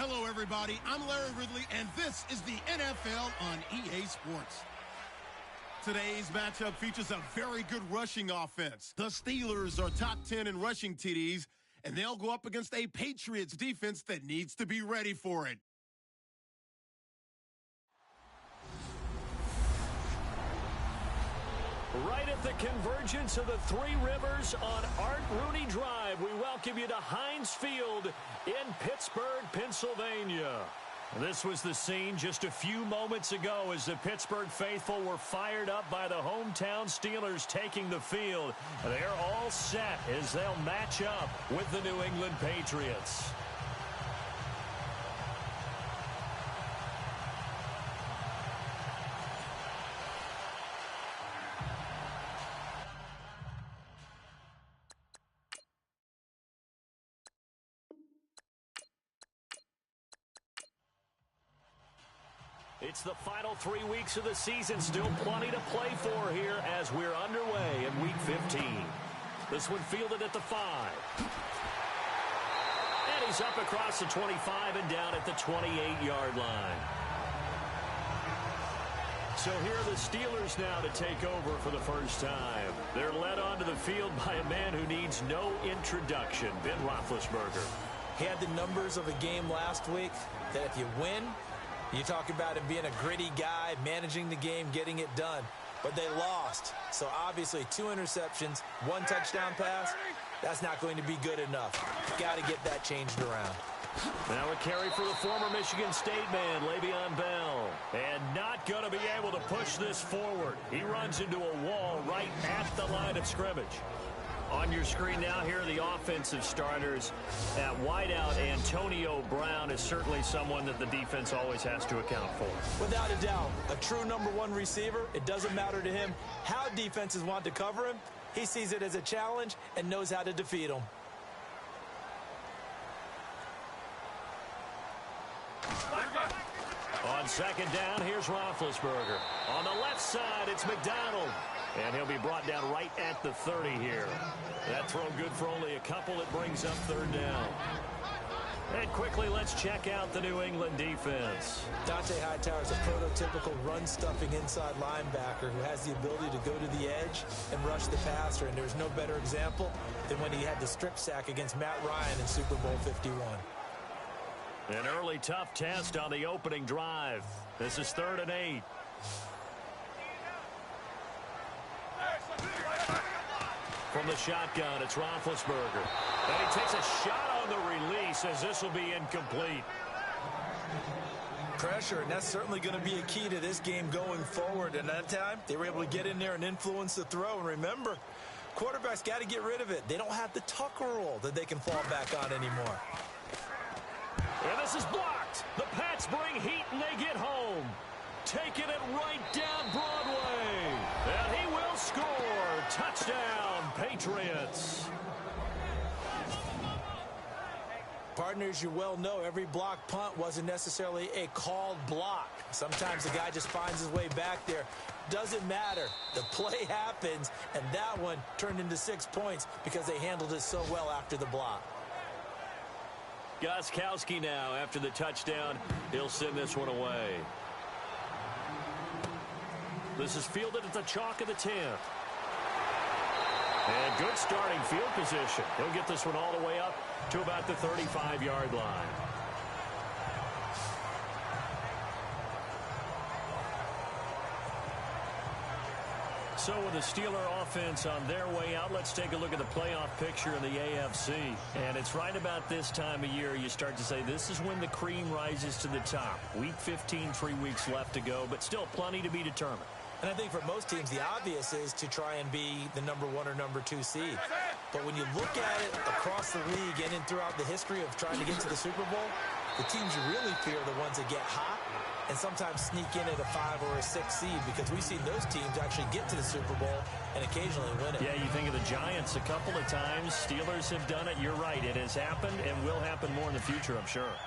Hello, everybody. I'm Larry Ridley, and this is the NFL on EA Sports. Today's matchup features a very good rushing offense. The Steelers are top 10 in rushing TDs, and they'll go up against a Patriots defense that needs to be ready for it. Right at the convergence of the Three Rivers on Art Rooney Drive, we welcome you to Heinz Field in Pittsburgh, Pennsylvania. This was the scene just a few moments ago as the Pittsburgh faithful were fired up by the hometown Steelers taking the field. They're all set as they'll match up with the New England Patriots. It's the final 3 weeks of the season. Still plenty to play for here as we're underway in Week 15. This one fielded at the 5. And he's up across the 25 and down at the 28-yard line. So here are the Steelers now to take over for the first time. They're led onto the field by a man who needs no introduction, Ben Roethlisberger. He had the numbers of a game last week that if you win, you talk about him being a gritty guy, managing the game, getting it done. But they lost. So obviously 2 interceptions, 1 touchdown pass, that's not going to be good enough. Got to get that changed around. Now a carry for the former Michigan State man, Le'Veon Bell. And not going to be able to push this forward. He runs into a wall right at the line of scrimmage. On your screen now, here are the offensive starters. At wideout, Antonio Brown is certainly someone that the defense always has to account for. Without a doubt, a true number 1 receiver. It doesn't matter to him how defenses want to cover him. He sees it as a challenge and knows how to defeat them. On second down, here's Roethlisberger. On the left side, it's McDonald. And he'll be brought down right at the 30 here. That throw good for only a couple. It brings up 3rd down. And quickly, let's check out the New England defense. Dante Hightower is a prototypical run-stuffing inside linebacker who has the ability to go to the edge and rush the passer. And there's no better example than when he had the strip sack against Matt Ryan in Super Bowl 51. An early tough test on the opening drive. This is 3rd and 8. From the shotgun, it's Roethlisberger. And he takes a shot on the release as this will be incomplete. Pressure, and that's certainly going to be a key to this game going forward. And that time, they were able to get in there and influence the throw. And remember, quarterbacks got to get rid of it. They don't have the Tucker rule that they can fall back on anymore. And this is blocked. The Pats bring heat and they get home. Taking it right down Broadway. And he will score. Touchdown, Patriots. Partners, you well know every block punt wasn't necessarily a called block. Sometimes the guy just finds his way back there. Doesn't matter. The play happens, and that one turned into 6 points because they handled it so well after the block. Gostkowski now after the touchdown. He'll send this one away. This is fielded at the chalk of the 10th. And good starting field position. He'll get this one all the way up to about the 35-yard line. So with the Steeler offense on their way out, let's take a look at the playoff picture in the AFC. And it's right about this time of year you start to say this is when the cream rises to the top. Week 15, 3 weeks left to go, but still plenty to be determined. And I think for most teams, the obvious is to try and be the number 1 or number 2 seed. But when you look at it across the league and throughout the history of trying to get to the Super Bowl, the teams you really fear are the ones that get hot and sometimes sneak in at a 5 or a 6 seed, because we've seen those teams actually get to the Super Bowl and occasionally win it. Yeah, you think of the Giants a couple of times. Steelers have done it. You're right. It has happened and will happen more in the future, I'm sure.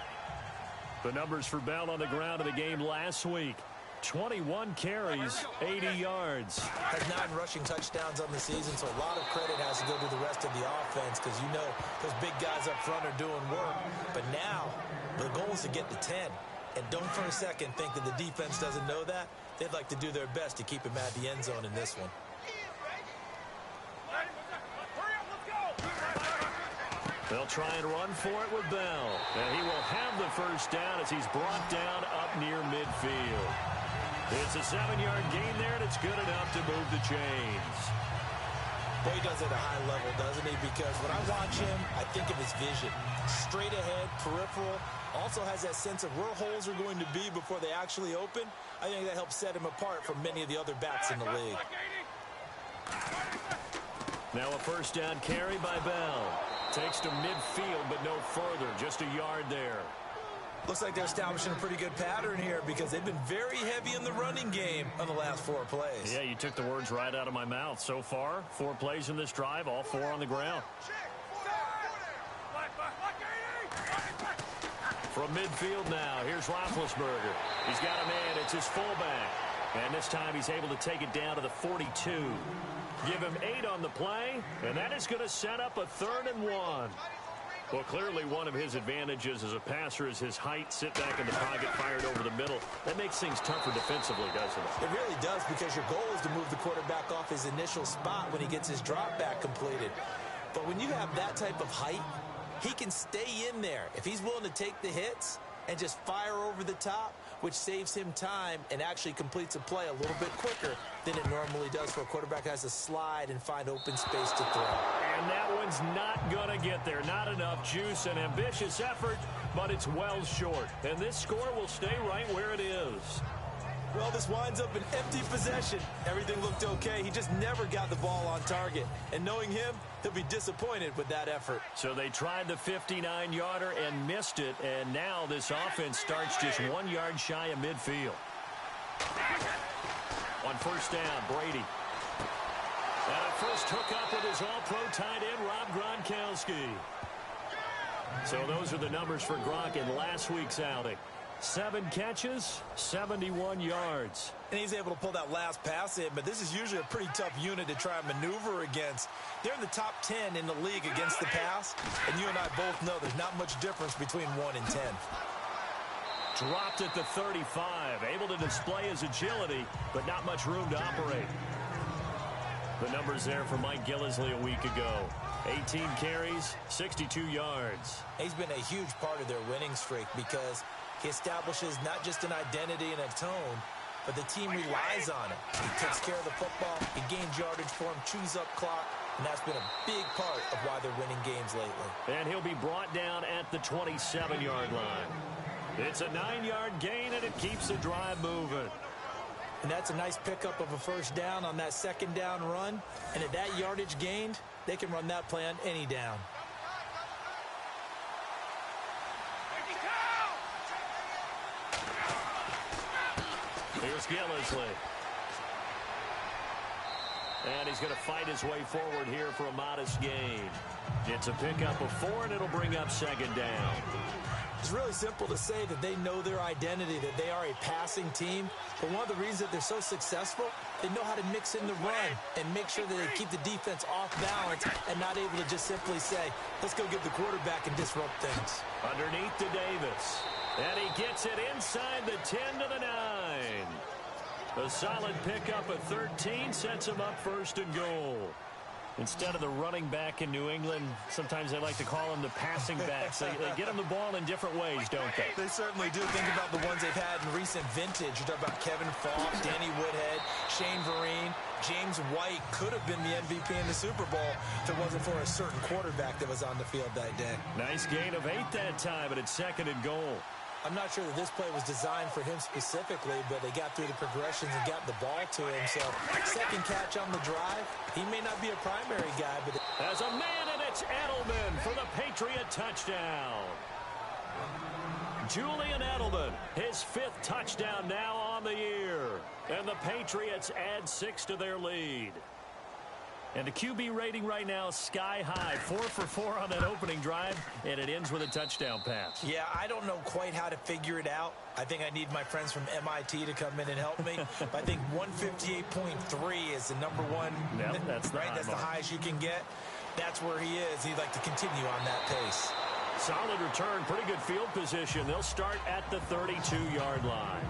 The numbers for Bell on the ground of the game last week. 21 carries, 80 yards. Has 9 rushing touchdowns on the season, so a lot of credit has to go to the rest of the offense because you know those big guys up front are doing work. But now the goal is to get to 10. And don't for a second think that the defense doesn't know that. They'd like to do their best to keep him at the end zone in this one. They'll try and run for it with Bell. And he will have the first down as he's brought down up near midfield. It's a 7-yard gain there, and it's good enough to move the chains. Boy, he does it at a high level, doesn't he? Because when I watch him, I think of his vision. Straight ahead, peripheral. Also has that sense of where holes are going to be before they actually open. I think that helps set him apart from many of the other backs in the league. Now a first down carry by Bell. Takes to midfield, but no further. Just a yard there. Looks like they're establishing a pretty good pattern here because they've been very heavy in the running game on the last 4 plays. Yeah, you took the words right out of my mouth. So far, 4 plays in this drive, all 4 on the ground. From midfield now, here's Roethlisberger. He's got a man, it's his fullback. And this time he's able to take it down to the 42. Give him 8 on the play, and that is going to set up a 3rd and 1. Well, clearly one of his advantages as a passer is his height. Sit back in the pocket, fired over the middle. That makes things tougher defensively, doesn't it? It really does, because your goal is to move the quarterback off his initial spot when he gets his drop back completed. But when you have that type of height, he can stay in there. If he's willing to take the hits and just fire over the top, which saves him time and actually completes a play a little bit quicker than it normally does for a quarterback that has to slide and find open space to throw. And that one's not going to get there. Not enough juice. An ambitious effort, but it's well short. And this score will stay right where it is. Well, this winds up an empty possession. Everything looked okay. He just never got the ball on target. And knowing him, he'll be disappointed with that effort. So they tried the 59-yarder and missed it. And now this offense starts just 1 yard shy of midfield. On first down, Brady. And a first hookup with his all-pro tight end, Rob Gronkowski. So those are the numbers for Gronk in last week's outing. 7 catches, 71 yards. And he's able to pull that last pass in, but this is usually a pretty tough unit to try and maneuver against. They're in the top 10 in the league against the pass, and you and I both know there's not much difference between 1 and 10. Dropped at the 35, able to display his agility, but not much room to operate. The numbers there for Mike Gillislee a week ago. 18 carries, 62 yards. He's been a huge part of their winning streak because he establishes not just an identity and a tone, but the team relies on him. He takes care of the football, he gains yardage for him, chews up clock, and that's been a big part of why they're winning games lately. And he'll be brought down at the 27-yard line. It's a 9-yard gain, and it keeps the drive moving. And that's a nice pickup of a first down on that second down run. And at that yardage gained, they can run that play on any down. Here's Gillislee. And he's going to fight his way forward here for a modest gain. It's a pickup of 4, and it'll bring up second down. It's really simple to say that they know their identity, that they are a passing team. But one of the reasons that they're so successful, they know how to mix in the run and make sure that they keep the defense off balance and not able to just simply say, let's go get the quarterback and disrupt things. Underneath to Davis. And he gets it inside the 10 to the 9. A solid pickup of 13 sets him up first and goal. Instead of the running back in New England, sometimes they like to call them the passing backs. They get them the ball in different ways, don't they? They certainly do. Think about the ones they've had in recent vintage. You're talking about Kevin Falk, Danny Woodhead, Shane Vereen. James White could have been the MVP in the Super Bowl if it wasn't for a certain quarterback that was on the field that day. Nice gain of 8 that time, but it's second and goal. I'm not sure that this play was designed for him specifically, but they got through the progressions and got the ball to him. So, second catch on the drive. He may not be a primary guy, but... As a man, and it's Edelman for the Patriot touchdown. Julian Edelman, his 5th touchdown now on the year. And the Patriots add 6 to their lead. And the QB rating right now is sky high. 4 for 4 on that opening drive, and it ends with a touchdown pass. Yeah, I don't know quite how to figure it out. I think I need my friends from MIT to come in and help me. But I think 158.3 is the number one. Yep, that's the right. That's the highest you can get. That's where he is. He'd like to continue on that pace. Solid return, pretty good field position. They'll start at the 32-yard line.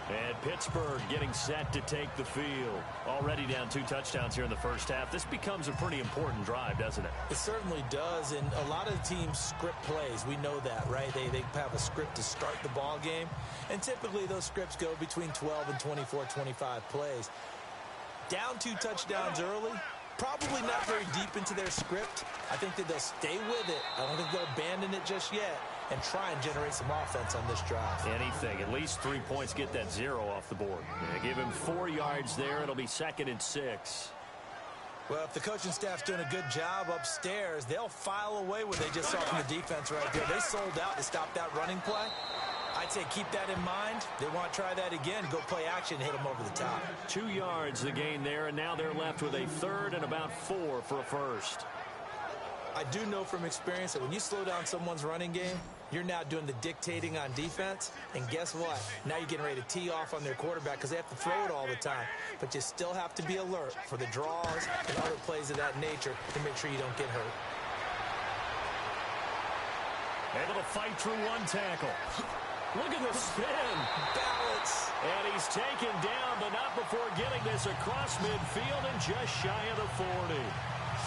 And Pittsburgh getting set to take the field. Already down 2 touchdowns here in the first half. This becomes a pretty important drive, doesn't it? It certainly does, and a lot of teams script plays. We know that, right? They have a script to start the ball game, and typically those scripts go between 12 and 24, 25 plays. Down 2 touchdowns early, probably not very deep into their script. I think that they'll stay with it. I don't think they'll abandon it just yet and try and generate some offense on this drive. Anything. At least 3 points, get that 0 off the board. Yeah, give him 4 yards there. It'll be 2nd and 6. Well, if the coaching staff's doing a good job upstairs, they'll file away what they just saw from the defense right there. They sold out to stop that running play. I'd say keep that in mind. They want to try that again, go play action, hit them over the top. 2 yards the gain there, and now they're left with a 3rd and about 4 for a first. I do know from experience that when you slow down someone's running game, you're now doing the dictating on defense. And guess what? Now you're getting ready to tee off on their quarterback because they have to throw it all the time. But you still have to be alert for the draws and other plays of that nature to make sure you don't get hurt. Able to fight through 1 tackle. Look at the spin. Balance. And he's taken down, but not before getting this across midfield and just shy of the 40.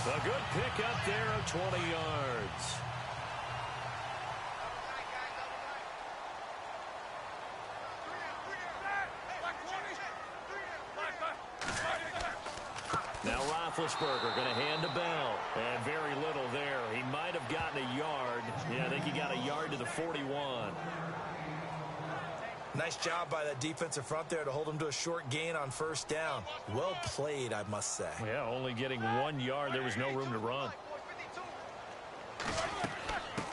A good pickup there of 20 yards. Now Roethlisberger going to hand to Bell. And very little there. He might have gotten a yard. Yeah, I think he got a yard to the 41. Nice job by that defensive front there to hold him to a short gain on 1st down. Well played, I must say. Yeah, only getting 1 yard. There was no room to run.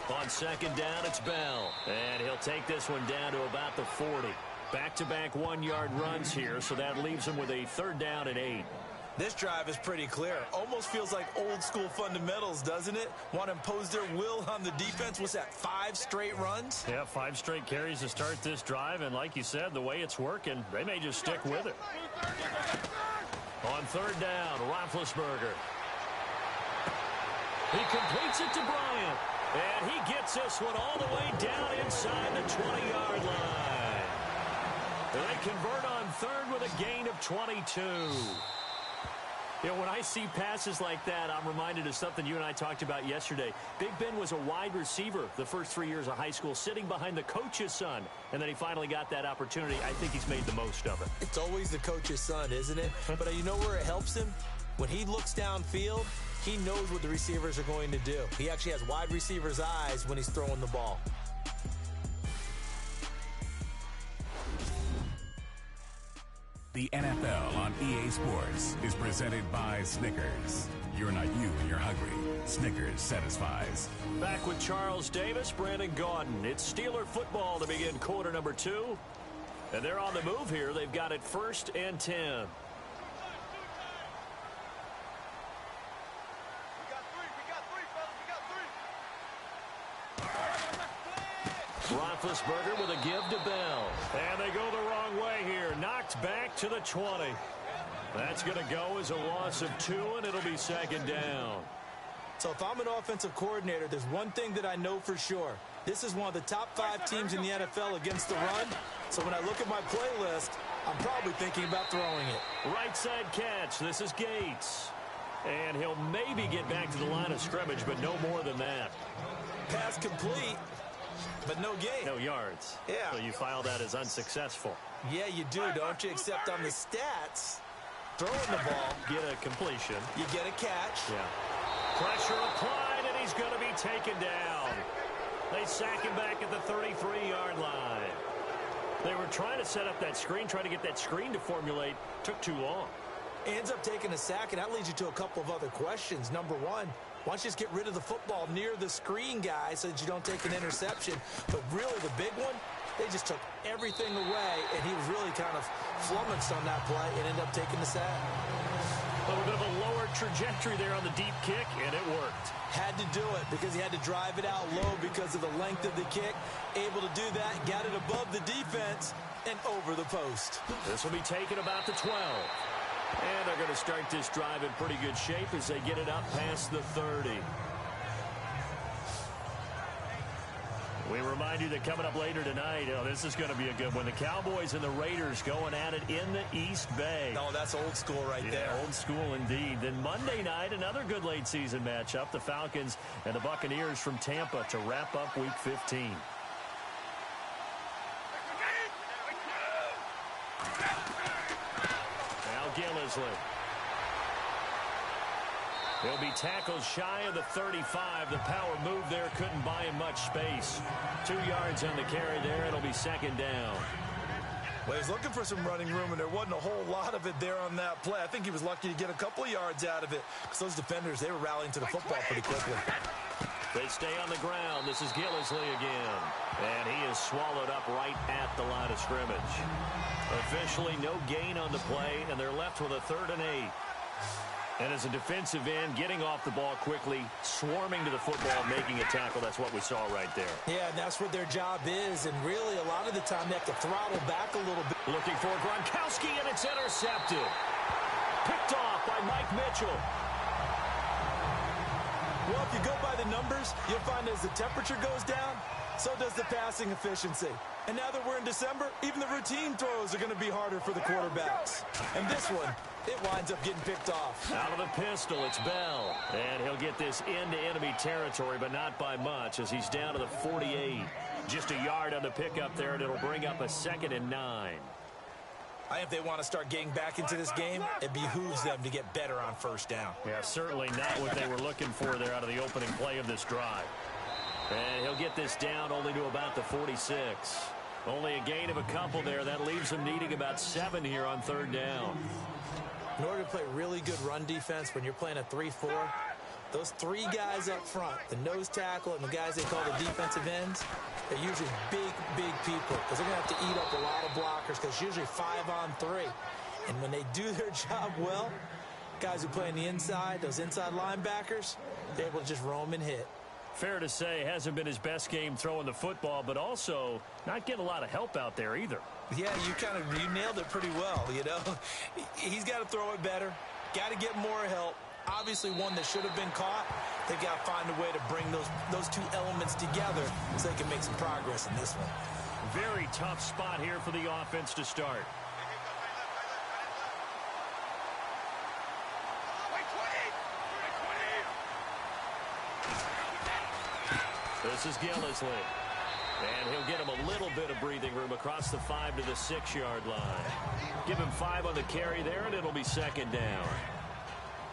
On 2nd down, it's Bell. And he'll take this one down to about the 40. Back-to-back 1-yard runs here, so that leaves him with a 3rd down and 8. This drive is pretty clear. Almost feels like old school fundamentals, doesn't it? Want to impose their will on the defense. What's that, 5 straight runs? Yeah, 5 straight carries to start this drive. And like you said, the way it's working, they may just stick with it. On 3rd down, Roethlisberger. He completes it to Bryant. And he gets this one all the way down inside the 20-yard line. They convert on 3rd with a gain of 22. You know, when I see passes like that, I'm reminded of something you and I talked about yesterday. Big Ben was a wide receiver the first 3 years of high school, sitting behind the coach's son. And then he finally got that opportunity. I think he's made the most of it. It's always the coach's son, isn't it? But you know where it helps him? When he looks downfield, he knows what the receivers are going to do. He actually has wide receivers' eyes when he's throwing the ball. The NFL on EA Sports is presented by Snickers. You're not you when you're hungry. Snickers satisfies. Back with Charles Davis, Brandon Gaudin. It's Steeler football to begin quarter number 2. And they're on the move here. They've got it 1st and 10. Roethlisberger with a give to Bell. And they go the wrong way here. Knocked back to the 20. That's going to go as a loss of 2, and it'll be 2nd down. So if I'm an offensive coordinator, there's one thing that I know for sure. This is one of the top 5 teams in the NFL against the run. So when I look at my playlist, I'm probably thinking about throwing it. Right side catch. This is Gates. And he'll maybe get back to the line of scrimmage, but no more than that. Pass complete. But no gain. No yards. Yeah. So you file that as unsuccessful. Yeah, you do, don't you? Except on the stats, throwing the ball. Get a completion. You get a catch. Yeah. Pressure applied, and he's going to be taken down. They sack him back at the 33-yard line. They were trying to set up that screen, trying to get that screen to formulate. Took too long. Ends up taking a sack, and that leads you to a couple of other questions. Number one, why don't you just get rid of the football near the screen guy so that you don't take an interception? But really the big one, They just took everything away, and he was really kind of flummoxed on that play and ended up taking the sack. A little bit of a lower trajectory there on the deep kick, and it worked. Had to do it because he had to drive it out low because of the length of the kick. Able to do that, got it above the defense and over the post. This will be taken about the 12. And they're going to start this drive in pretty good shape as they get it up past the 30. We remind you that coming up later tonight, this is going to be a good one. The Cowboys and the Raiders going at it in the East Bay. Oh, that's old school right there. Old school indeed. Then Monday night, another good late season matchup. The Falcons and the Buccaneers from Tampa to wrap up Week 15. Now Gillislee. He'll be tackled shy of the 35. The power move there couldn't buy him much space. 2 yards on the carry there. It'll be second down. Well, he was looking for some running room, and there wasn't a whole lot of it there on that play. I think he was lucky to get a couple of yards out of it because those defenders, they were rallying to the football pretty quickly. They stay on the ground. This is Gillislee again. And he is swallowed up right at the line of scrimmage. Officially no gain on the play, and they're left with a 3rd and 8. And as a defensive end, getting off the ball quickly, swarming to the football, making a tackle. That's what we saw right there. Yeah, and that's what their job is. And really, a lot of the time, they have to throttle back a little bit. Looking for Gronkowski, and it's intercepted. Picked off by Mike Mitchell. Well, if you go by the numbers, you'll find as the temperature goes down, so does the passing efficiency. And now that we're in December, even the routine throws are going to be harder for the quarterbacks. And this one, it winds up getting picked off. Out of the pistol, it's Bell. And he'll get this into enemy territory, but not by much as he's down to the 48. Just a yard on the pickup there, and it'll bring up a 2nd and 9. I think if they want to start getting back into this game, it behooves them to get better on first down. Yeah, certainly not what they were looking for there out of the opening play of this drive. And he'll get this down only to about the 46. Only a gain of a couple there. That leaves them needing about 7 here on 3rd down. In order to play really good run defense when you're playing a 3-4, those 3 guys up front, the nose tackle and the guys they call the defensive ends, they're usually big people because they're going to have to eat up a lot of blockers because it's usually 5-on-3. And when they do their job well, guys who play on the inside, those inside linebackers, they're able to just roam and hit. Fair to say, hasn't been his best game throwing the football, but also not getting a lot of help out there either. Yeah, you nailed it pretty well, you know. He's got to throw it better, got to get more help. Obviously one that should have been caught. They've got to find a way to bring those 2 elements together so they can make some progress in this one. Very tough spot here for the offense to start. This is Gillislee. And he'll get him a little bit of breathing room across the 5 to the 6-yard line. Give him 5 on the carry there, and it'll be 2nd down.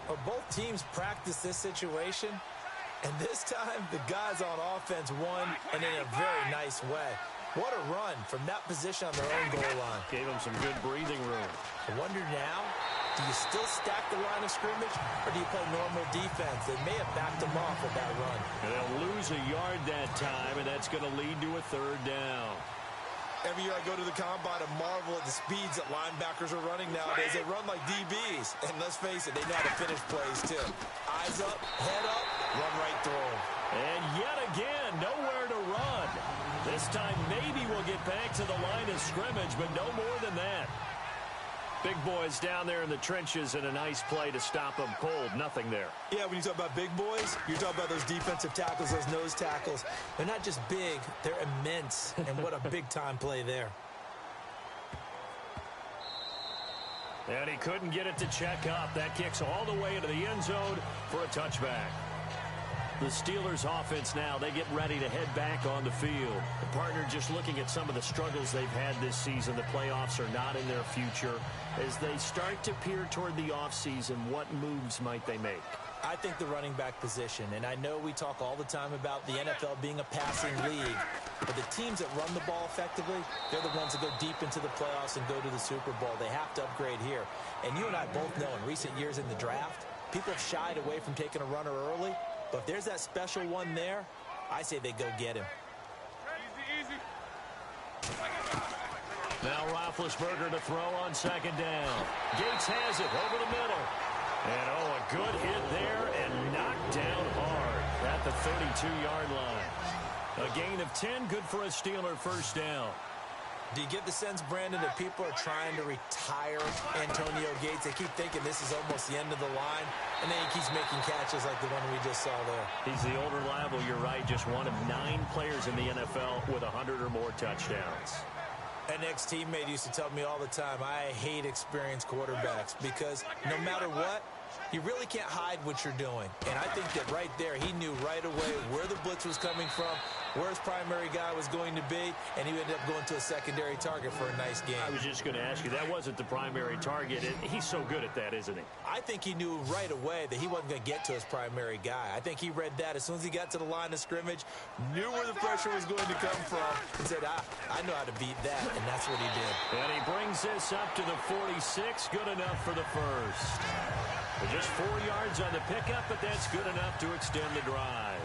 Well, both teams practice this situation, and this time the guys on offense won, and in a very nice way. What a run from that position on their own goal line. Gave him some good breathing room. I wonder now, do you still stack the line of scrimmage, or do you play normal defense? They may have backed them off with that run. And they'll lose a yard that time, and that's going to lead to a 3rd down. Every year I go to the combine and marvel at the speeds that linebackers are running nowadays. They run like DBs. And let's face it, they know how to finish plays too. Eyes up, head up, run right through them. And yet again, nowhere to run. This time maybe we'll get back to the line of scrimmage, but no more than that. Big boys down there in the trenches, and a nice play to stop them cold. Nothing there. Yeah, when you talk about big boys, you're talking about those defensive tackles, those nose tackles. They're not just big, they're immense. And what a big-time play there. And he couldn't get it to check up. That kicks all the way into the end zone for a touchback. The Steelers offense now, they get ready to head back on the field. The partner just looking at some of the struggles they've had this season. The playoffs are not in their future. As they start to peer toward the offseason, what moves might they make? I think the running back position, and I know we talk all the time about the NFL being a passing league, but the teams that run the ball effectively, they're the ones that go deep into the playoffs and go to the Super Bowl. They have to upgrade here. And you and I both know in recent years in the draft, people have shied away from taking a runner early. But if there's that special one there, I say they go get him. Easy, easy. Now Roethlisberger to throw on second down. Gates has it over the middle. And, a good hit there and knocked down hard at the 32-yard line. A gain of 10, good for a Steeler first down. Do you get the sense, Brandon, that people are trying to retire Antonio Gates? They keep thinking this is almost the end of the line, and then he keeps making catches like the one we just saw there. He's the old reliable, you're right, just one of 9 players in the NFL with 100 or more touchdowns. An ex-teammate used to tell me all the time, I hate experienced quarterbacks because no matter what, you really can't hide what you're doing. And I think that right there, he knew right away where the blitz was coming from, where his primary guy was going to be, and he ended up going to a secondary target for a nice game. I was just going to ask you, that wasn't the primary target. He's so good at that, isn't he? I think he knew right away that he wasn't going to get to his primary guy. I think he read that as soon as he got to the line of scrimmage, knew where the pressure was going to come from, and said, I know how to beat that, and that's what he did. And he brings this up to the 46, good enough for the first. Just 4 yards on the pickup, but that's good enough to extend the drive.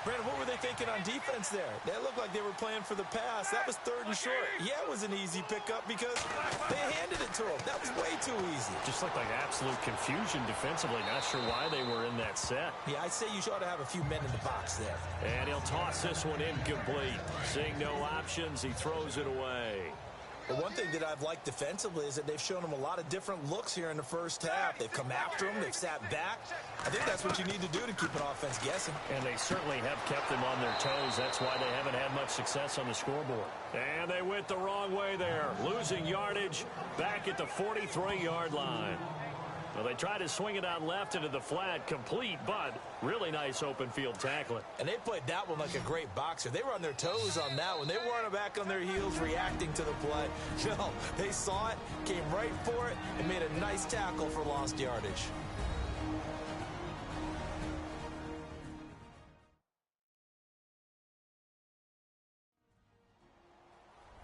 Brandon, what were they thinking on defense there? They looked like they were playing for the pass. That was 3rd and short. Yeah, it was an easy pickup because they handed it to him. That was way too easy. Just looked like absolute confusion defensively. Not sure why they were in that set. Yeah, I'd say you ought to have a few men in the box there. And he'll toss this one incomplete. Seeing no options, he throws it away. But one thing that I've liked defensively is that they've shown him a lot of different looks here in the first half. They've come after him. They've sat back. I think that's what you need to do to keep an offense guessing. And they certainly have kept them on their toes. That's why they haven't had much success on the scoreboard. And they went the wrong way there, losing yardage back at the 43-yard line. Well, they tried to swing it out left into the flat, complete, but really nice open field tackling. And they played that one like a great boxer. They were on their toes on that one. They weren't back on their heels reacting to the play. No, they saw it, came right for it, and made a nice tackle for lost yardage.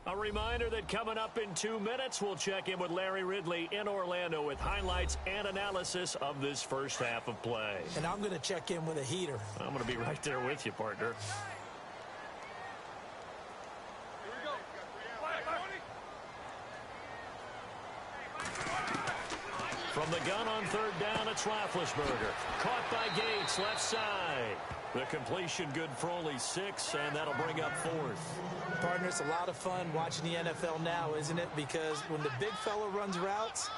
A reminder that coming up in 2 minutes, we'll check in with Larry Ridley in Orlando with highlights and analysis of this first half of play. And I'm going to check in with a heater. I'm going to be right there with you, partner. From the gun on 3rd down, it's Roethlisberger. Caught by Gates, left side. The completion good for only 6, and that'll bring up 4th. Partner, it's a lot of fun watching the NFL now, isn't it? Because when the big fella runs routes,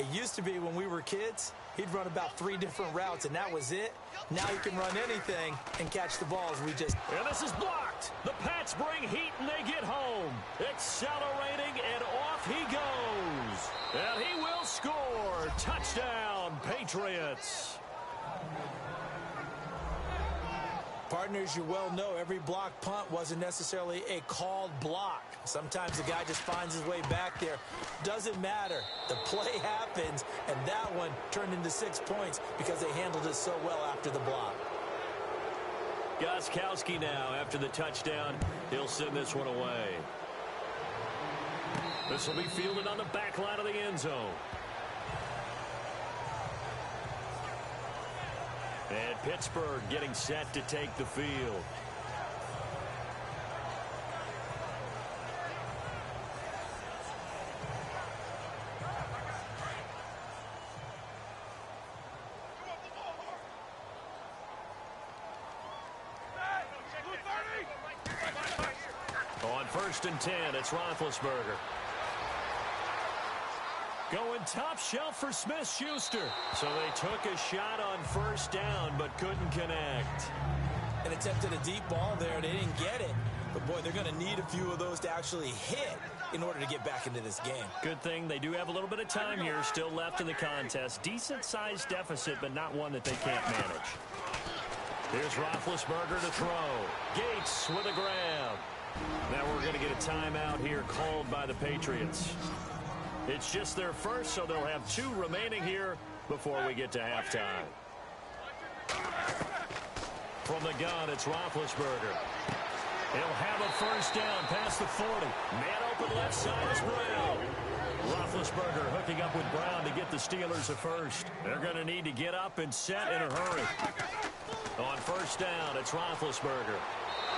it used to be when we were kids, he'd run about 3 different routes, and that was it. Now he can run anything and catch the balls. And this is blocked. The Pats bring heat, and they get home. Accelerating, and off he goes. And he will score. Touchdown, Patriots. Partners, you well know every block punt wasn't necessarily a called block. Sometimes the guy just finds his way back there. Doesn't matter. The play happens, and that one turned into 6 points because they handled it so well after the block. Gostkowski now after the touchdown. He'll send this one away. This will be fielded on the back line of the end zone. And Pittsburgh getting set to take the field. On 1st and 10, it's Roethlisberger. Going top shelf for Smith-Schuster. So they took a shot on 1st down, but couldn't connect. And attempted a deep ball there. They didn't get it. But, boy, they're going to need a few of those to actually hit in order to get back into this game. Good thing they do have a little bit of time here still left in the contest. Decent-sized deficit, but not one that they can't manage. Here's Roethlisberger to throw. Gates with a grab. Now we're going to get a timeout here called by the Patriots. It's just their first, so they'll have 2 remaining here before we get to halftime. From the gun, it's Roethlisberger. He'll have a 1st down past the 40. Man open left side is Brown. Roethlisberger hooking up with Brown to get the Steelers a 1st. They're going to need to get up and set in a hurry. On first down, it's Roethlisberger.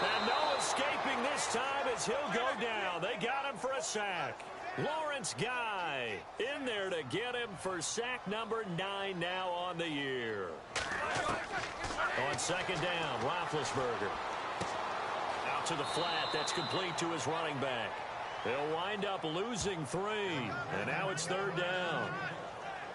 And no escaping this time as he'll go down. They got him for a sack. Lawrence Guy in there to get him for sack number 9 now on the year. On second down, Roethlisberger. Out to the flat. That's complete to his running back. They'll wind up losing 3. And now it's third down.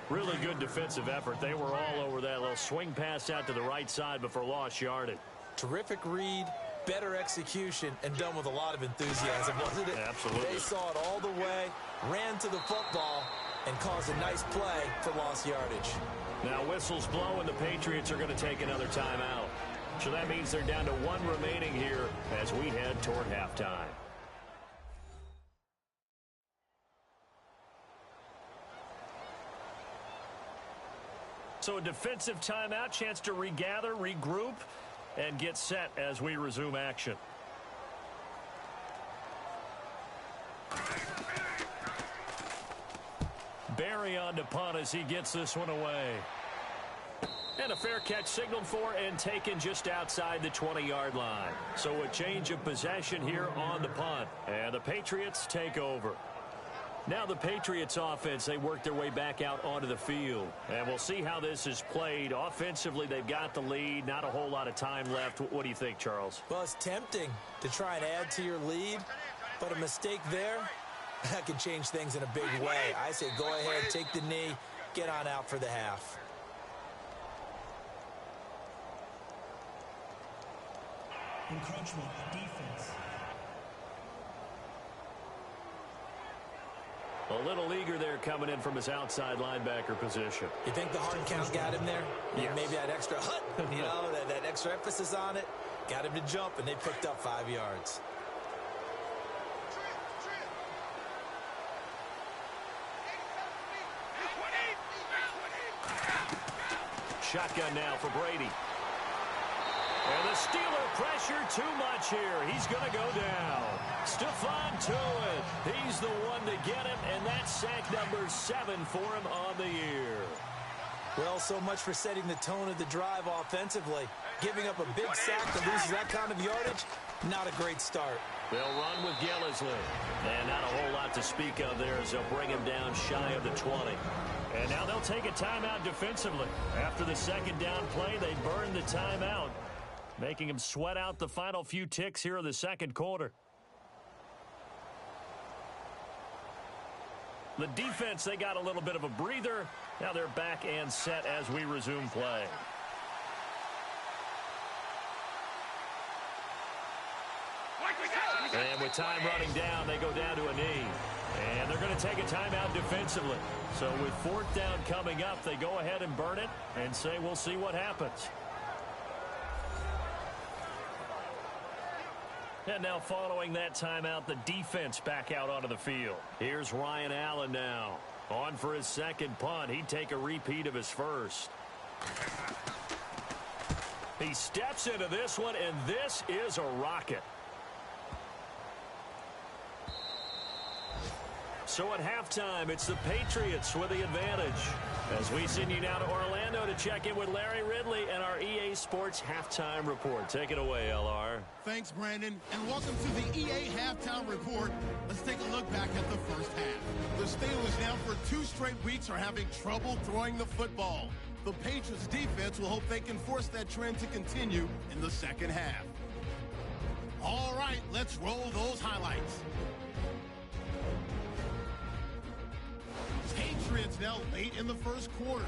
Really good defensive effort. They were all over that little swing pass out to the right side before lost yardage. Terrific read, better execution, and done with a lot of enthusiasm, wasn't it? Absolutely. They saw it all the way, ran to the football, and caused a nice play for lost yardage. Now whistles blow, and the Patriots are going to take another timeout. So that means they're down to 1 remaining here as we head toward halftime. So a defensive timeout, chance to regather, regroup, and get set as we resume action. Barry on to punt as he gets this one away. And a fair catch signaled for and taken just outside the 20-yard line. So a change of possession here on the punt. And the Patriots take over. Now the Patriots offense, they work their way back out onto the field. And we'll see how this is played. Offensively, they've got the lead. Not a whole lot of time left. What do you think, Charles? Well, it's tempting to try and add to your lead, but a mistake there, that can change things in a big way. I say go ahead, take the knee, get on out for the half. Encroachment defense. A little eager there coming in from his outside linebacker position. You think the hard count got him there? Yes. Maybe that extra that extra emphasis on it got him to jump, and they picked up 5 yards. Shotgun now for Brady. And the Steeler pressure too much here. He's going to go down. Stephon Tuitt. He's the one to get him, and that's sack number 7 for him on the year. Well, so much for setting the tone of the drive offensively. Giving up a big sack that loses that kind of yardage, not a great start. They'll run with Gillislee. And not a whole lot to speak of there as they'll bring him down shy of the 20. And now they'll take a timeout defensively. After the second down play, they burn the timeout, making him sweat out the final few ticks here in the second quarter. The defense, they got a little bit of a breather. Now they're back and set as we resume play. And with time running down, they go down to a knee. And they're going to take a timeout defensively. So with fourth down coming up, they go ahead and burn it and say we'll see what happens. And now following that timeout, the defense back out onto the field. Here's Ryan Allen now. On for his second punt. He'd take a repeat of his first. He steps into this one, and this is a rocket. So at halftime, it's the Patriots with the advantage. As we send you now to Orlando to check in with Larry Ridley and our EA Sports Halftime Report. Take it away, LR. Thanks, Brandon, and welcome to the EA Halftime Report. Let's take a look back at the first half. The Steelers now for 2 straight weeks are having trouble throwing the football. The Patriots defense will hope they can force that trend to continue in the second half. All right, let's roll those highlights. Patriots now late in the first quarter.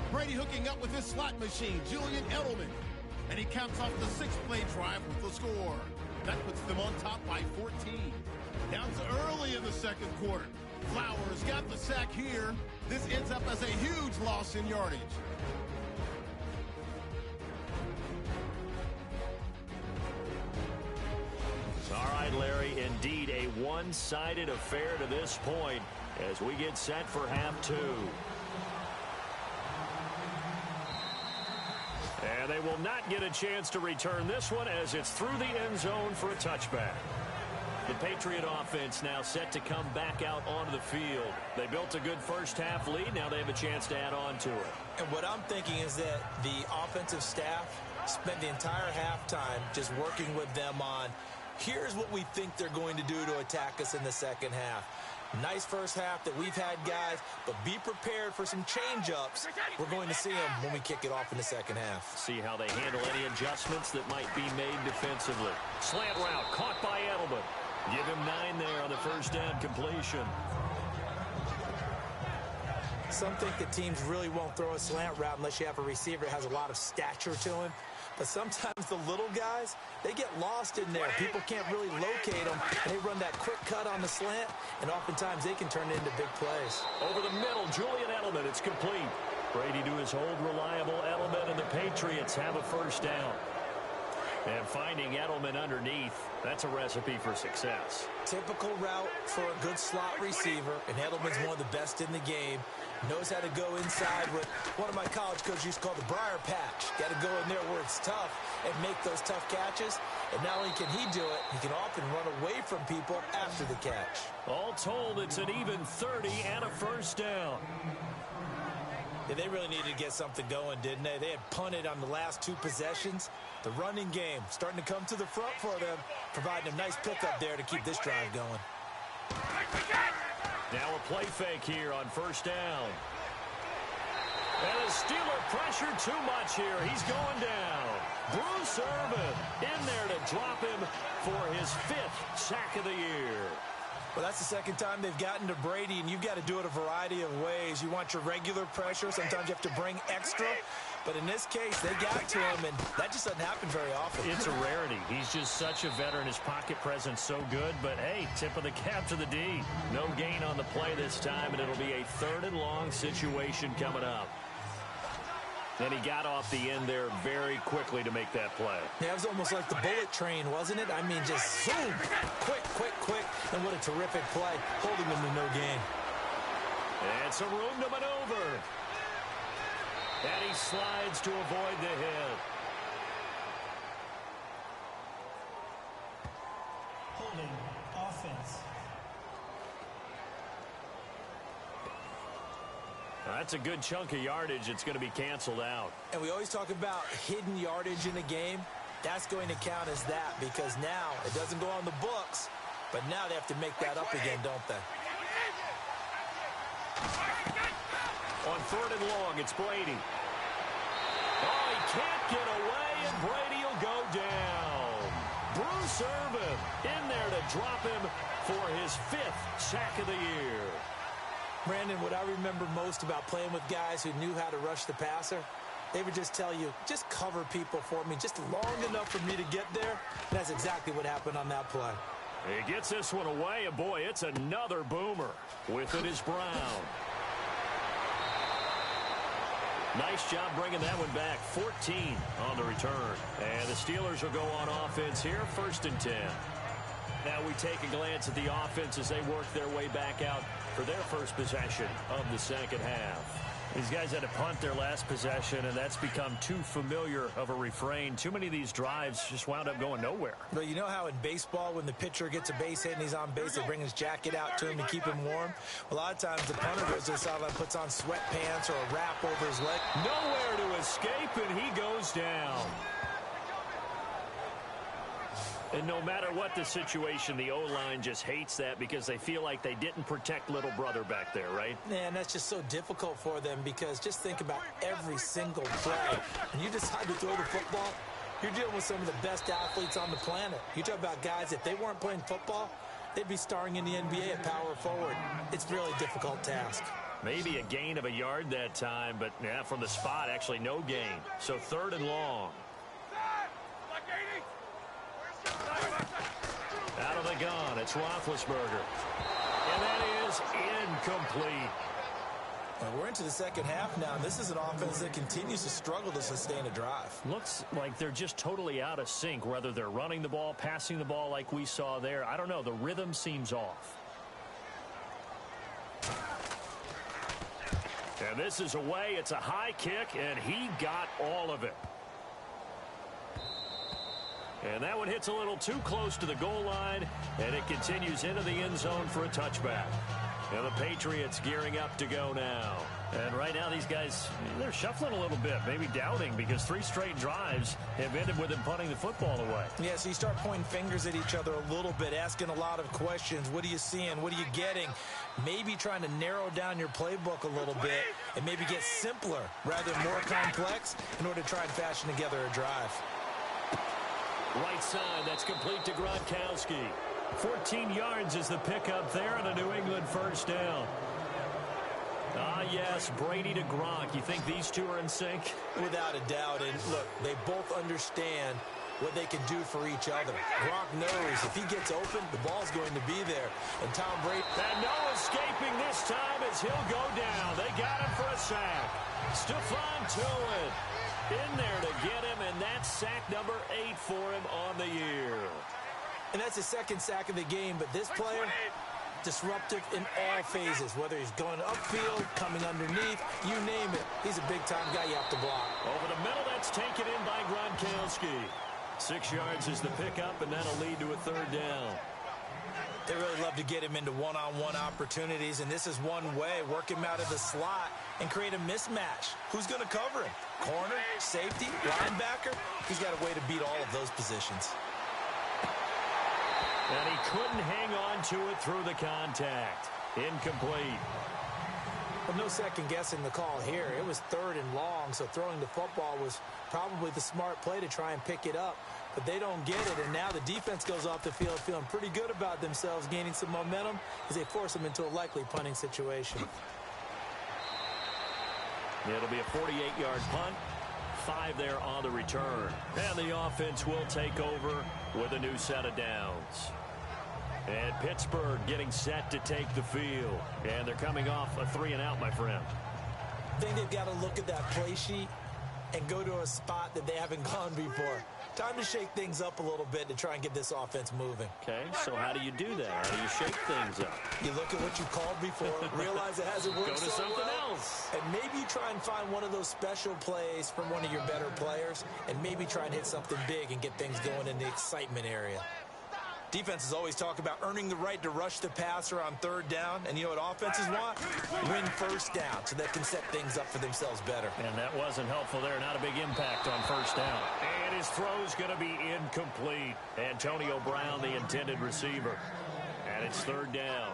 Brady hooking up with his slot machine, Julian Edelman. And he caps off the 6-play drive with the score. That puts them on top by 14. Down to early in the second quarter. Flowers got the sack here. This ends up as a huge loss in yardage. All right, Larry, indeed a one-sided affair to this point as we get set for half 2. And they will not get a chance to return this one as it's through the end zone for a touchback. The Patriot offense now set to come back out onto the field. They built a good first-half lead. Now they have a chance to add on to it. And what I'm thinking is that the offensive staff spent the entire halftime just working with them on, here's what we think they're going to do to attack us in the second half. Nice first half that we've had, guys, but be prepared for some change-ups. We're going to see them when we kick it off in the second half. See how they handle any adjustments that might be made defensively. Slant route caught by Edelman. Give him 9 there on the first down completion. Some think that teams really won't throw a slant route unless you have a receiver that has a lot of stature to him. But sometimes the little guys, they get lost in there. People can't really locate them, and they run that quick cut on the slant, and oftentimes they can turn it into big plays. Over the middle, Julian Edelman. It's complete. Brady to his old reliable Edelman, and the Patriots have a first down. And finding Edelman underneath, that's a recipe for success. Typical route for a good slot receiver, and Edelman's one of the best in the game. Knows how to go inside what one of my college coaches used to call the briar patch. Got to go in there where it's tough and make those tough catches. And not only can he do it, he can often run away from people after the catch. All told, it's an even 30 and a first down. Yeah, they really needed to get something going, didn't they? They had punted on the last 2 possessions. The running game starting to come to the front for them, providing a nice pickup there to keep this drive going. Now a play fake here on first down. And the Steeler pressure too much here. He's going down. Bruce Irvin in there to drop him for his 5th sack of the year. Well, that's the second time they've gotten to Brady, and you've got to do it a variety of ways. You want your regular pressure. Sometimes you have to bring extra. But in this case, they got to him, and that just doesn't happen very often. It's a rarity. He's just such a veteran. His pocket presence so good. But, hey, tip of the cap to the D. No gain on the play this time, and it'll be a 3rd and long situation coming up. And he got off the end there very quickly to make that play. Yeah, it was almost like the bullet train, wasn't it? I mean, just zoom, quick, quick, quick. And what a terrific play, holding them to no gain. And some room to maneuver. And he slides to avoid the hit. Holding offense. That's a good chunk of yardage. It's going to be canceled out. And we always talk about hidden yardage in a game. That's going to count as that because now it doesn't go on the books, but now they have to make that up again, don't they? On 3rd and long, it's Brady. Oh, he can't get away, and Brady will go down. Bruce Irvin in there to drop him for his 5th sack of the year. Brandon, what I remember most about playing with guys who knew how to rush the passer, they would just tell you, just cover people for me, just long enough for me to get there. And that's exactly what happened on that play. He gets this one away, and boy, it's another boomer. With it is Brown. Nice job bringing that one back. 14 on the return. And the Steelers will go on offense here, 1st and 10. Now we take a glance at the offense as they work their way back out for their first possession of the second half. These guys had to punt their last possession, and that's become too familiar of a refrain. Too many of these drives just wound up going nowhere. But you know how in baseball, when the pitcher gets a base hit and he's on base, they bring his jacket out to him to keep him warm? A lot of times the punter goes to the sideline, puts on sweatpants or a wrap over his leg. Nowhere to escape, and he goes down. And no matter what the situation, the O-line just hates that because they feel like they didn't protect little brother back there, right? Man, that's just so difficult for them because just think about every single play. When you decide to throw the football, you're dealing with some of the best athletes on the planet. You talk about guys, if they weren't playing football, they'd be starring in the NBA at power forward. It's a really difficult task. Maybe a gain of a yard that time, but yeah, from the spot, actually no gain. So 3rd and long. Out of the gun, it's Roethlisberger. And that is incomplete. And we're into the second half now. This is an offense that continues to struggle to sustain a drive. Looks like they're just totally out of sync, whether they're running the ball, passing the ball like we saw there. I don't know. The rhythm seems off. And this is away. It's a high kick, and he got all of it. And that one hits a little too close to the goal line, and it continues into the end zone for a touchback. And the Patriots gearing up to go now. And right now these guys, they're shuffling a little bit, maybe doubting, because 3 straight drives have ended with them punting the football away. Yeah, so you start pointing fingers at each other a little bit, asking a lot of questions. What are you seeing? What are you getting? Maybe trying to narrow down your playbook a little bit and maybe get simpler rather than more complex in order to try and fashion together a drive. Right side, that's complete to Gronkowski. 14 yards is the pickup there on a New England first down. Ah, yes, Brady to Gronk. You think these two are in sync? Without a doubt. And look, they both understand what they can do for each other. Gronk knows if he gets open, the ball's going to be there. And Tom Brady... And no escaping this time as he'll go down. They got him for a sack. Stephon Tuitt in there to get him, and that's sack number 8 for him on the year. And that's his second sack of the game, but this player, disruptive in all phases, whether he's going upfield, coming underneath, you name it. He's a big-time guy you have to block. Over the middle, that's taken in by Gronkowski. 6 yards is the pickup, and that'll lead to a third down. They really love to get him into one-on-one opportunities, and this is one way, work him out of the slot and create a mismatch. Who's going to cover him? Corner, safety, linebacker? He's got a way to beat all of those positions. And he couldn't hang on to it through the contact. Incomplete. Well, no second guessing the call here. It was 3rd and long, so throwing the football was probably the smart play to try and pick it up. But they don't get it, and now the defense goes off the field feeling pretty good about themselves, gaining some momentum as they force them into a likely punting situation. It'll be a 48-yard punt. 5 there on the return. And the offense will take over with a new set of downs. And Pittsburgh getting set to take the field. And they're coming off a 3-and-out, my friend. I think they've got to look at that play sheet and go to a spot that they haven't gone before. Time to shake things up a little bit to try and get this offense moving. Okay, so how do you do that? How do you shake things up? You look at what you called before, realize it hasn't worked Go to so something well, else. and maybe you try and find one of those special plays from one of your better players, and maybe try and hit something big and get things going in the excitement area. Defenses always talk about earning the right to rush the passer on 3rd down, and you know what offenses want? Win first down so they can set things up for themselves better. And that wasn't helpful there. Not a big impact on first down. And his throw's going to be incomplete. Antonio Brown, the intended receiver. And it's 3rd down.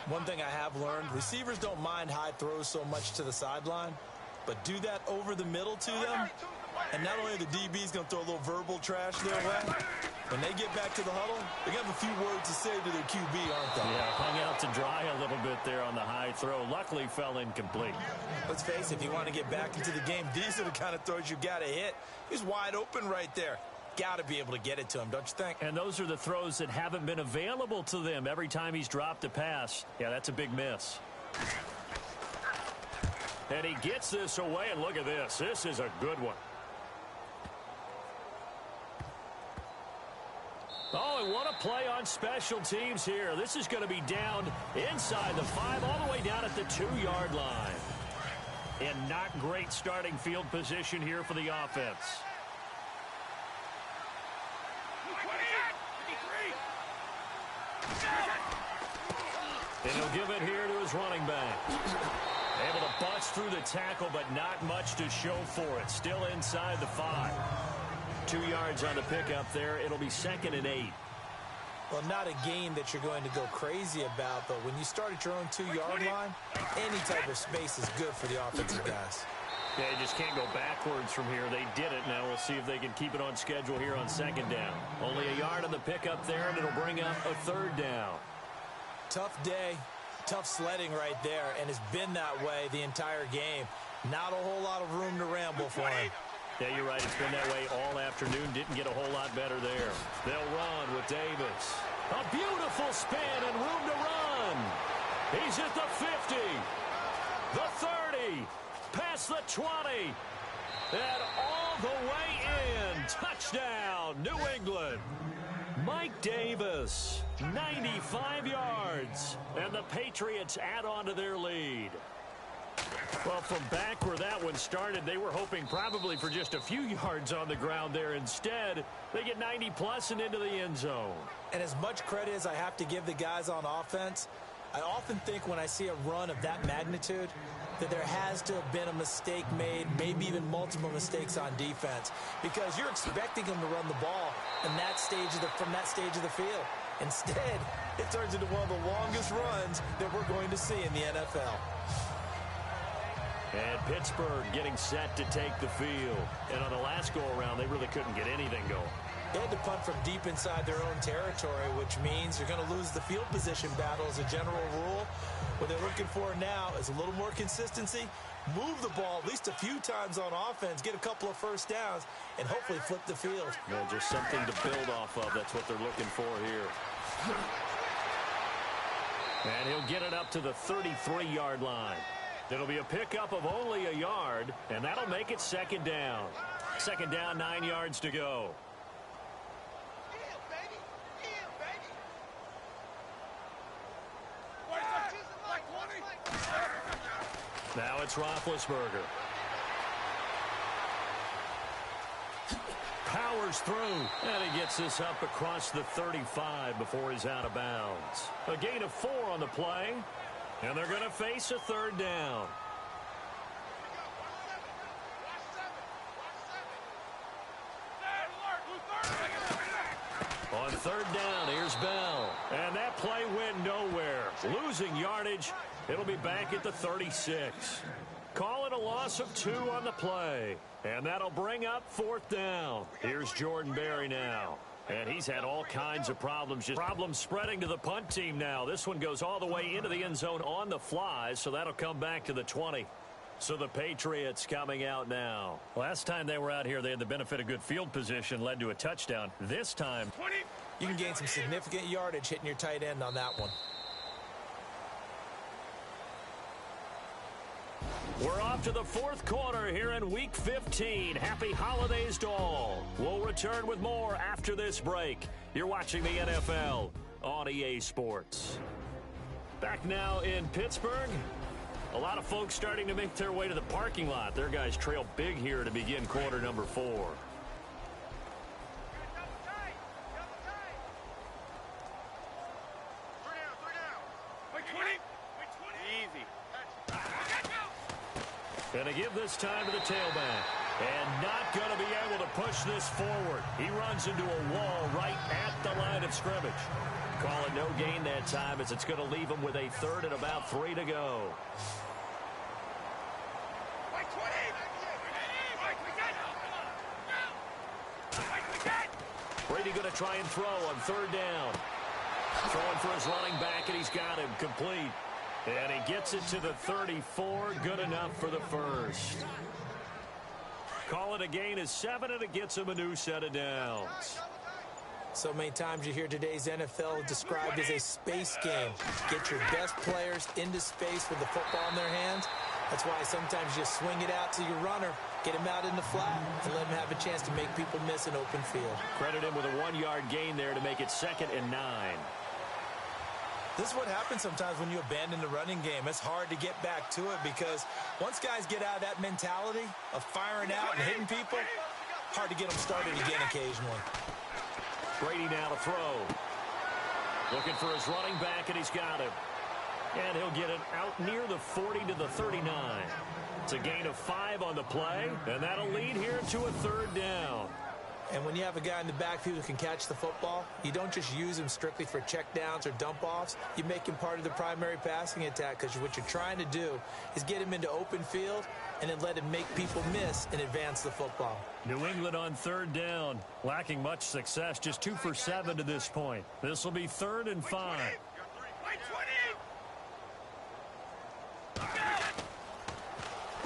One thing I have learned, receivers don't mind high throws so much to the sideline, but do that over the middle to them, and not only are the DBs going to throw a little verbal trash their way, when they get back to the huddle, they're going to have a few words to say to their QB, aren't they? Yeah, hung out to dry a little bit there on the high throw. Luckily fell incomplete. Let's face it, if you want to get back into the game, these are the kind of throws you got to hit. He's wide open right there. Got to be able to get it to him, don't you think? And those are the throws that haven't been available to them every time he's dropped a pass. Yeah, that's a big miss. And he gets this away, and look at this. This is a good one. Oh, and what a play on special teams here. This is going to be down inside the 5, all the way down at the 2-yard line. And not great starting field position here for the offense. And he'll give it here to his running back. Able to bust through the tackle, but not much to show for it. Still inside the 5. 2 yards on the pickup there. It'll be 2nd and 8. Well, not a gain that you're going to go crazy about, but when you start at your own 2-yard line, any type of space is good for the offensive guys. Yeah, you just can't go backwards from here. They did it. Now we'll see if they can keep it on schedule here on 2nd down. Only a yard on the pickup there, and it'll bring up a 3rd down. Tough day, tough sledding right there, and it's been that way the entire game. Not a whole lot of room to ramble for him. Yeah, you're right. It's been that way all afternoon. Didn't get a whole lot better there. They'll run with Davis. A beautiful spin and room to run. He's at the 50, the 30, past the 20, and all the way in. Touchdown, New England. Mike Davis, 95 yards, and the Patriots add on to their lead. Well, from back where that one started, they were hoping probably for just a few yards on the ground there. Instead, they get 90-plus and into the end zone. And as much credit as I have to give the guys on offense, I often think when I see a run of that magnitude that there has to have been a mistake made, maybe even multiple mistakes on defense, because you're expecting them to run the ball in that stage from that stage of the field. Instead, it turns into one of the longest runs that we're going to see in the NFL. And Pittsburgh getting set to take the field. And on the last go-around, they really couldn't get anything going. They had to punt from deep inside their own territory, which means you're going to lose the field position battle as a general rule. What they're looking for now is a little more consistency, move the ball at least a few times on offense, get a couple of first downs, and hopefully flip the field. Yeah, just something to build off of. That's what they're looking for here. And he'll get it up to the 33-yard line. It'll be a pickup of only a yard, and that'll make it second down. Second down, 9 yards to go. Now it's Roethlisberger. Powers through, and he gets this up across the 35 before he's out of bounds. A gain of 4 on the play, and they're going to face a third down. On third down, here's Bell. And that play went nowhere. Losing yardage. It'll be back at the 36. Call it a loss of 2 on the play. And that'll bring up fourth down. Here's Jordan Berry now. And he's had all kinds of problems. Just problems spreading to the punt team now. This one goes all the way into the end zone on the fly, so that'll come back to the 20. So the Patriots coming out now. Last time they were out here, they had the benefit of good field position, led to a touchdown. This time, you can gain some significant yardage hitting your tight end on that one. We're off to the fourth quarter here in Week 15. Happy holidays to all. We'll return with more after this break. You're watching the NFL on EA Sports. Back now in Pittsburgh. A lot of folks starting to make their way to the parking lot. Their guys trail big here to begin quarter number 4. Going to give this time to the tailback. And not going to be able to push this forward. He runs into a wall right at the line of scrimmage. Call it no gain that time as it's going to leave him with a third and about 3 to go. Brady going to try and throw on third down. Throwing for his running back, and he's got him complete. And he gets it to the 34. Good enough for the first. Call it a gain of 7, and it gets him a new set of downs. So many times you hear today's NFL described as a space game. Get your best players into space with the football in their hands. That's why sometimes you swing it out to your runner, get him out in the flat, and let him have a chance to make people miss an open field. Credit him with a 1-yard gain there to make it 2nd and 9. This is what happens sometimes when you abandon the running game. It's hard to get back to it because once guys get out of that mentality of firing out and hitting people, hard to get them started again occasionally. Brady now to throw. Looking for his running back, and he's got him. And he'll get it out near the 40 to the 39. It's a gain of 5 on the play, and that'll lead here to a third down. And when you have a guy in the backfield who can catch the football, you don't just use him strictly for checkdowns or dump-offs. You make him part of the primary passing attack because what you're trying to do is get him into open field and then let him make people miss and advance the football. New England on third down, lacking much success, just 2 for 7 to this point. This will be 3rd and 5.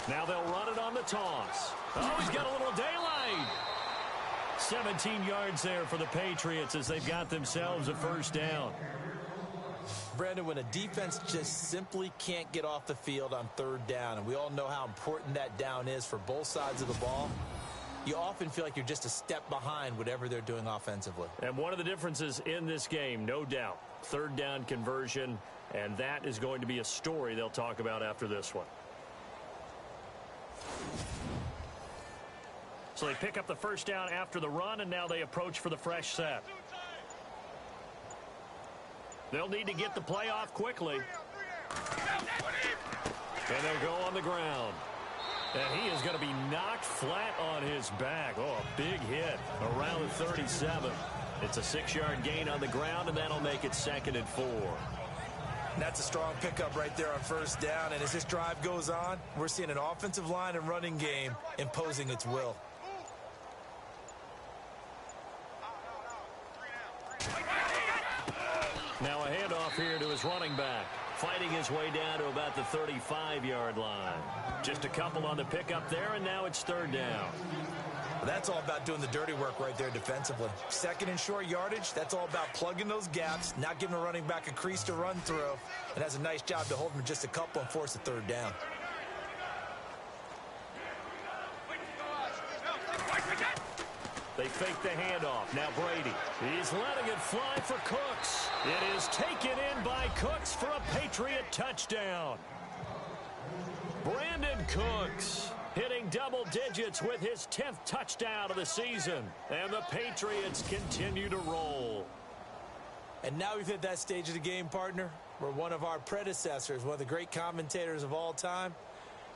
Now they'll run it on the toss. Oh, he's got a little daylight. 17 yards there for the Patriots as they've got themselves a first down. Brandon, when a defense just simply can't get off the field on third down, and we all know how important that down is for both sides of the ball, you often feel like you're just a step behind whatever they're doing offensively. And one of the differences in this game, no doubt, third down conversion, and that is going to be a story they'll talk about after this one. So they pick up the first down after the run, and now they approach for the fresh set. They'll need to get the play off quickly. And they'll go on the ground. And he is going to be knocked flat on his back. Oh, a big hit around the 37. It's a 6-yard gain on the ground, and that'll make it 2nd and 4. That's a strong pickup right there on first down. And as this drive goes on, we're seeing an offensive line and running game imposing its will. Now a handoff here to his running back. Fighting his way down to about the 35-yard line. Just a couple on the pickup there, and now it's 3rd down. That's all about doing the dirty work right there defensively. 2nd and short yardage, that's all about plugging those gaps, not giving a running back a crease to run through. And has a nice job to hold him just a couple and force a 3rd down. They fake the handoff. Now Brady. He's letting it fly for Cooks. It is taken in by Cooks for a Patriot touchdown. Brandon Cooks hitting double digits with his 10th touchdown of the season. And the Patriots continue to roll. And now we've hit that stage of the game, partner, where one of our predecessors, one of the great commentators of all time,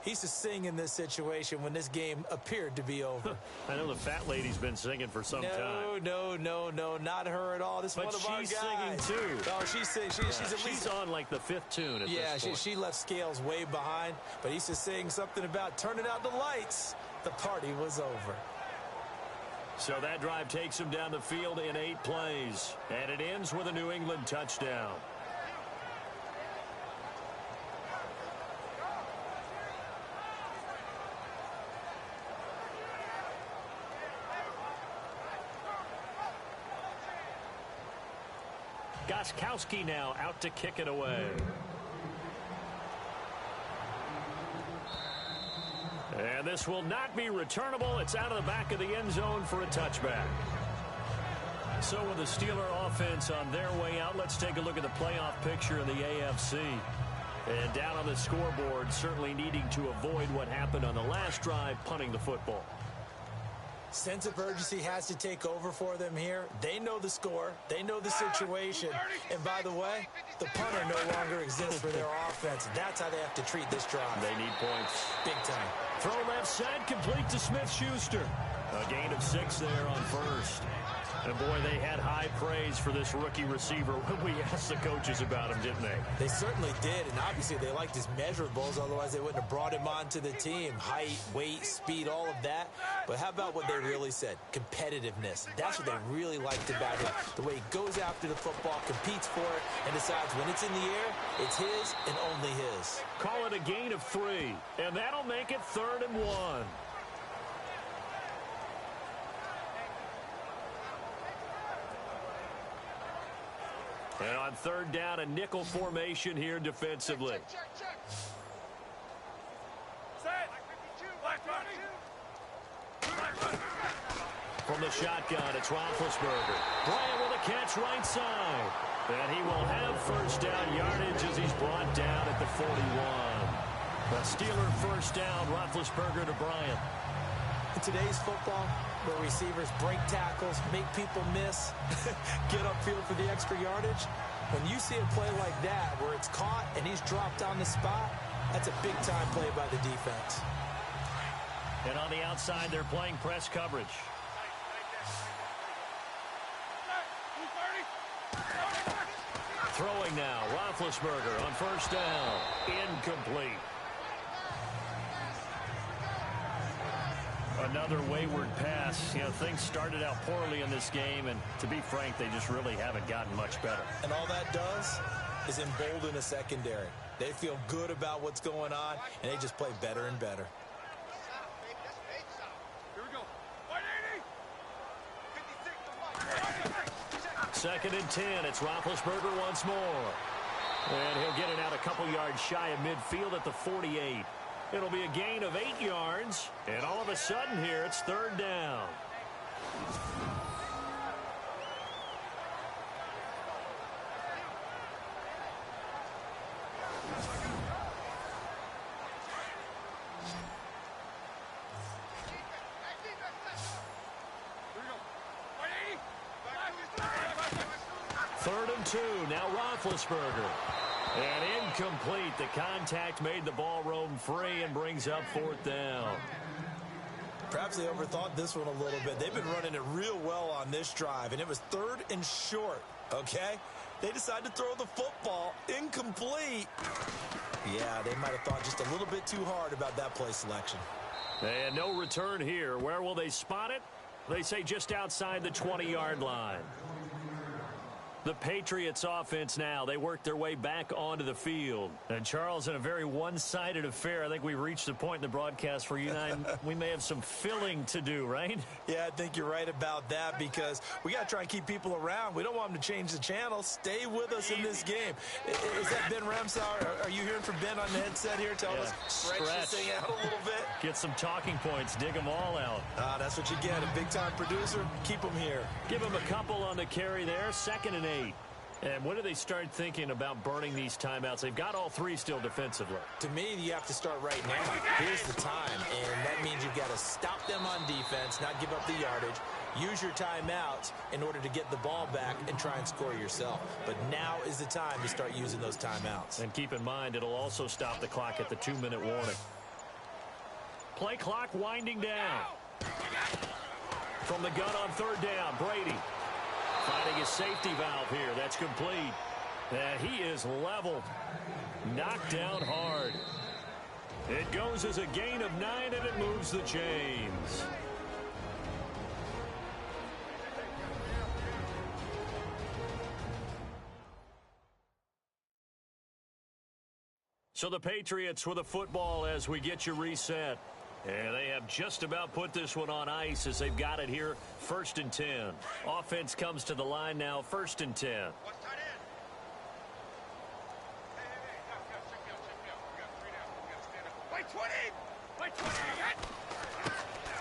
he used to sing in this situation when this game appeared to be over. I know the fat lady's been singing for some time. No, not her at all. This is one of our guys. But she's singing too. Oh, she's singing. She's on like the 5th tune at this point. She left Scales way behind, but he used to sing something about turning out the lights. The party was over. So that drive takes him down the field in 8 plays, and it ends with a New England touchdown. Gostkowski now out to kick it away. And this will not be returnable. It's out of the back of the end zone for a touchback. So with the Steeler offense on their way out, let's take a look at the playoff picture in the AFC. And down on the scoreboard, certainly needing to avoid what happened on the last drive, punting the football. Sense of urgency has to take over for them here. They know the score. They know the situation. And by the way, the punter no longer exists for their offense. That's how they have to treat this drive. They need points. Big time. Throw left side, complete to Smith-Schuster. A gain of 6 there on first. And boy, they had high praise for this rookie receiver when we asked the coaches about him, didn't they? They certainly did, and obviously they liked his measurables, otherwise they wouldn't have brought him onto the team. Height, weight, speed, all of that. But how about what they really said? Competitiveness. That's what they really liked about him. The way he goes after the football, competes for it, and decides when it's in the air, it's his and only his. Call it a gain of 3, and that'll make it 3rd and 1. And on 3rd down, a nickel formation here defensively. From the shotgun, it's Roethlisberger. Bryant with a catch right side. And he will have first down yardage as he's brought down at the 41. The Steeler first down, Roethlisberger to Bryant. In today's football, where receivers break tackles, make people miss, get upfield for the extra yardage, when you see a play like that where it's caught and he's dropped on the spot, that's a big-time play by the defense. And on the outside, they're playing press coverage. Throwing now, Roethlisberger on first down. Incomplete. Another wayward pass. You know, things started out poorly in this game, and to be frank, they just really haven't gotten much better. And all that does is embolden a secondary. They feel good about what's going on, and they just play better and better. Here we go. 2nd and 10. It's Roethlisberger once more. And he'll get it out a couple yards shy of midfield at the 48. It'll be a gain of 8 yards, and all of a sudden here, it's 3rd down. 3rd and 2. Now Roethlisberger. And incomplete. The contact made the ball roam free and brings up 4th down. Perhaps they overthought this one a little bit. They've been running it real well on this drive, and it was 3rd and short, okay? They decided to throw the football incomplete. Yeah, they might have thought just a little bit too hard about that play selection. And no return here. Where will they spot it? They say just outside the 20-yard line. The Patriots offense now, they work their way back onto the field. And Charles, in a very one-sided affair, I think we reached the point in the broadcast where you and I, we may have some filling to do, right? Yeah, I think you're right about that because we got to try and keep people around. We don't want them to change the channel. Stay with us in this game. Is that Ben Ramsauer? Are you hearing from Ben on the headset here? Tell us, stretch this thing out a little bit. Get some talking points. Dig them all out. That's what you get. A big-time producer. Keep them here. Give him a couple on the carry there. 2nd and 8. And when do they start thinking about burning these timeouts? They've got all 3 still defensively. To me, you have to start right now. Here's the time, and that means you've got to stop them on defense, not give up the yardage, use your timeouts in order to get the ball back and try and score yourself. But now is the time to start using those timeouts. And keep in mind, it'll also stop the clock at the 2-minute warning. Play clock winding down. From the gun on 3rd down, Brady. Finding his safety valve here. That's complete. And he is leveled. Knocked down hard. It goes as a gain of 9, and it moves the chains. So the Patriots with a football as we get you reset. And they have just about put this one on ice as they've got it here. 1st and 10. Offense comes to the line now. 1st and 10.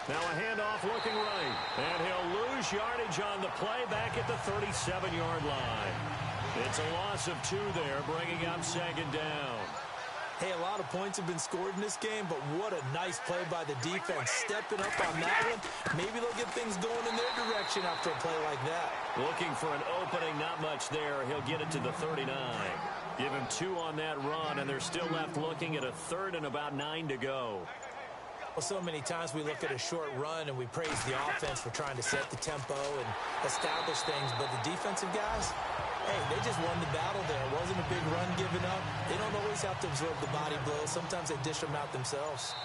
Now a handoff looking right. And he'll lose yardage on the play back at the 37-yard line. It's a loss of 2 there, bringing up 2nd down. Hey, a lot of points have been scored in this game, but what a nice play by the defense. Stepping up on that one. Maybe they'll get things going in their direction after a play like that. Looking for an opening, not much there. He'll get it to the 39. Give him 2 on that run, and they're still left looking at a 3rd and about 9 to go. Well, so many times we look at a short run and we praise the offense for trying to set the tempo and establish things, but the defensive guys, hey, they just won the battle there. It wasn't a big run given up. They don't always have to absorb the body blows. Sometimes they dish them out themselves.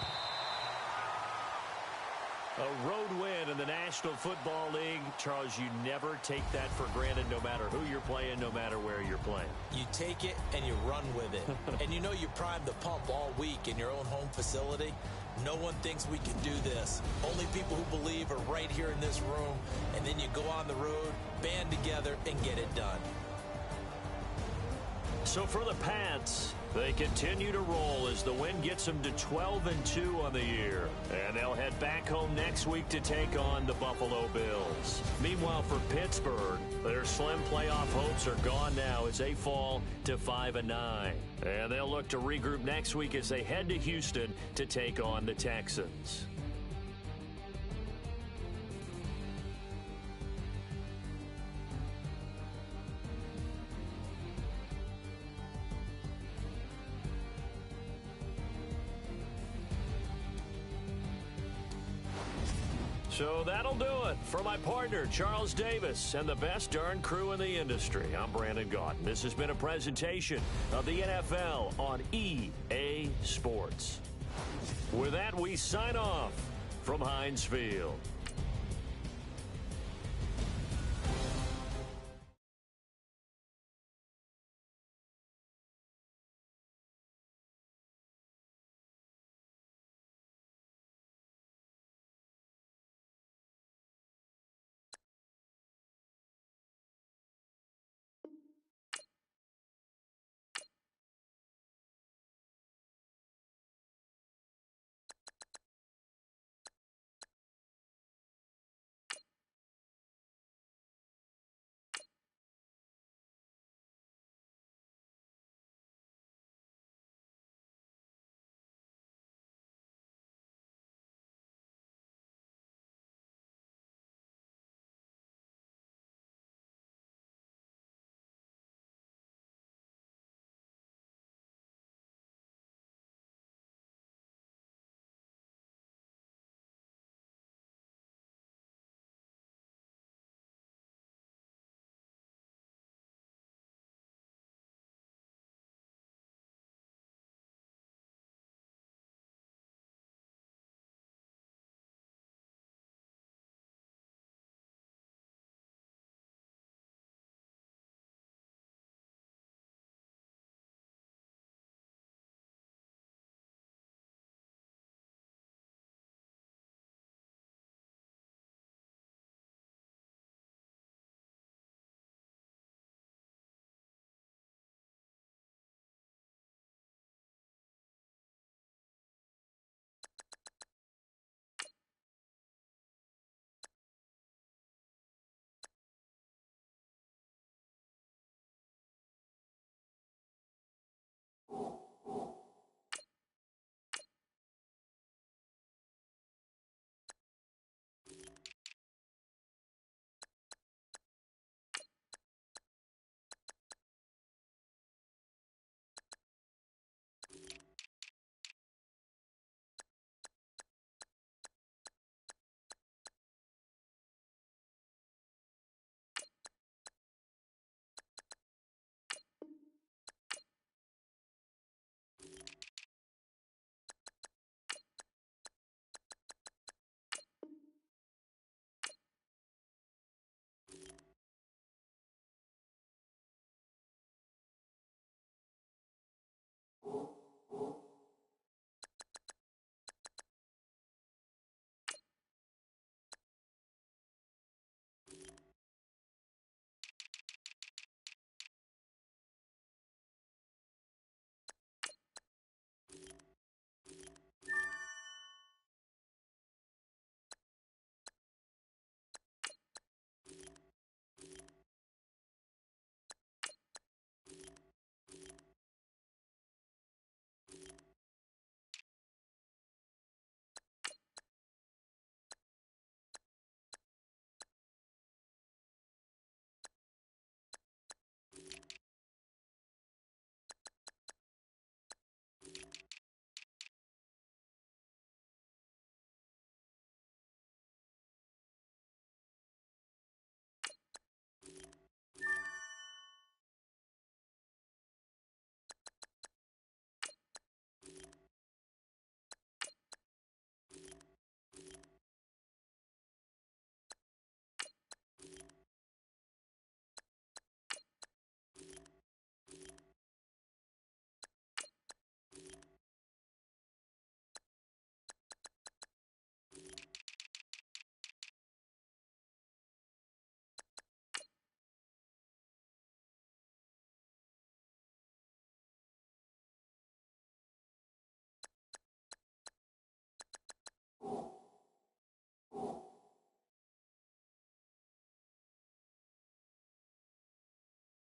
A road win in the National Football League. Charles, you never take that for granted no matter who you're playing, no matter where you're playing. You take it and you run with it. And you know you primed the pump all week in your own home facility. No one thinks we can do this. Only people who believe are right here in this room. And then you go on the road, band together, and get it done. So for the Pats, they continue to roll as the win gets them to 12-2 on the year. And they'll head back home next week to take on the Buffalo Bills. Meanwhile, for Pittsburgh, their slim playoff hopes are gone now as they fall to 5-9. And they'll look to regroup next week as they head to Houston to take on the Texans. So that'll do it. For my partner, Charles Davis, and the best darn crew in the industry, I'm Brandon Gaudin. This has been a presentation of the NFL on EA Sports. With that, we sign off from Heinz Field.